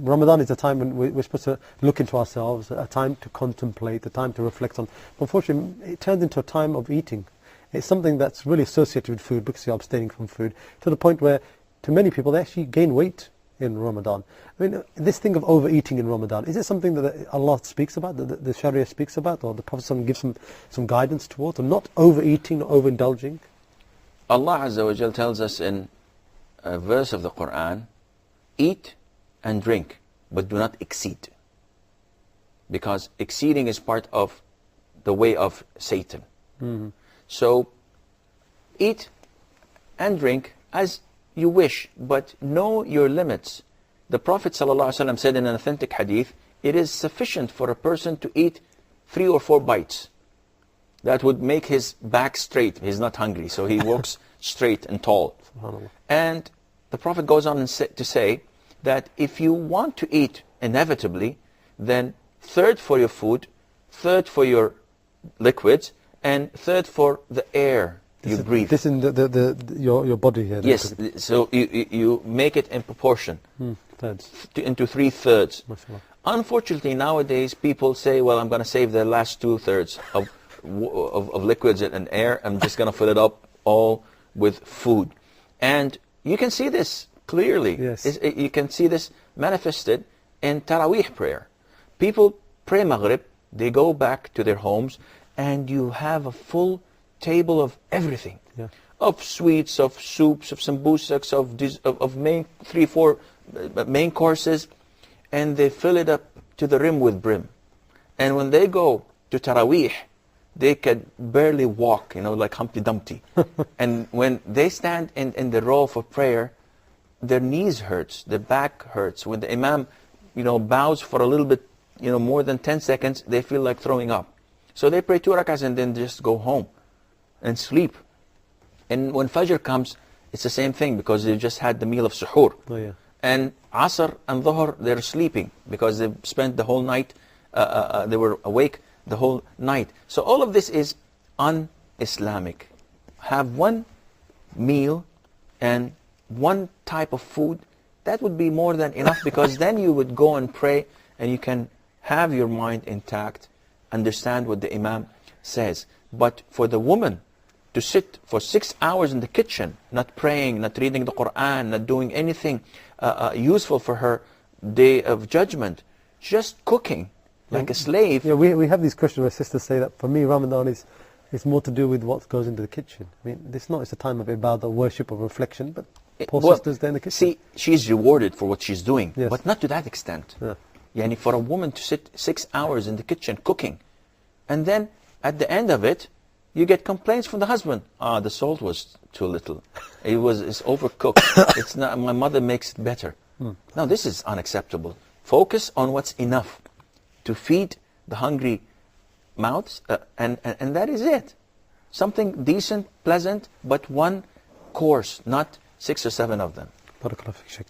Ramadan is a time when we're supposed to look into ourselves, a time to contemplate, a time to reflect on. Unfortunately, it turns into a time of eating. It's something that's really associated with food because you're abstaining from food, to the point where, to many people, they actually gain weight in Ramadan. I mean, this thing of overeating in Ramadan, is it something that Allah speaks about, that the Sharia speaks about, or the Prophet gives some guidance towards, or not overeating, not overindulging? Allah Azza wa Jal tells us in a verse of the Quran, eat and drink, but do not exceed. Because exceeding is part of the way of Satan. Mm-hmm. So, eat and drink as you wish, but know your limits. The Prophet ﷺ said in an authentic hadith, it is sufficient for a person to eat 3 or 4 bites. That would make his back straight. He's not hungry, so he walks straight and tall. And the Prophet goes on to say that if you want to eat inevitably, then 1/3 for your food, 1/3 for your liquids, and 1/3 for the air you breathe. This in your body here? Yes, so you make it in proportion. Thirds. Into 3/3. Mashallah. Unfortunately, nowadays, people say, well, I'm going to save the last 2/3 of liquids and air. I'm just going to fill it up all with food. And you can see this clearly. Yes. You can see this manifested in Taraweeh prayer. People pray Maghrib, they go back to their homes, and you have a full table of everything. Yeah. Of sweets, of soups, of sambusaks, of main 3-4 main courses, and they fill it up to the rim with brim. And when they go to Taraweeh, they can barely walk, like Humpty Dumpty. And when they stand in the row for prayer, their knees hurts, their back hurts. When the Imam, bows for a little bit, more than 10 seconds, they feel like throwing up. So they pray 2 rakahs and then just go home and sleep. And when Fajr comes, it's the same thing because they've just had the meal of suhoor. Oh, yeah. And Asr and Dhuhr, they're sleeping because they've spent the whole night, they were awake the whole night. So all of this is un-Islamic. Have one meal and one type of food, that would be more than enough, because then you would go and pray and you can have your mind intact, understand what the Imam says. But for the woman to sit for 6 hours in the kitchen, not praying, not reading the Quran, not doing anything useful for her day of judgment, just cooking like a slave. Yeah, we have these questions where sisters say that for me Ramadan is more to do with what goes into the kitchen. I mean, it's a time of ibadah, worship, of reflection, but poor sisters there in the kitchen. See, she's rewarded for what she's doing, yes, but not to that extent. Yeah. Yani for a woman to sit 6 hours in the kitchen cooking, and then at the end of it, you get complaints from the husband. The salt was too little. It's overcooked. It's not. My mother makes it better. No, this is unacceptable. Focus on what's enough to feed the hungry mouths, and that is it. Something decent, pleasant, but one course, not 6 or 7 of them. Barakallah fiik, Sheikh.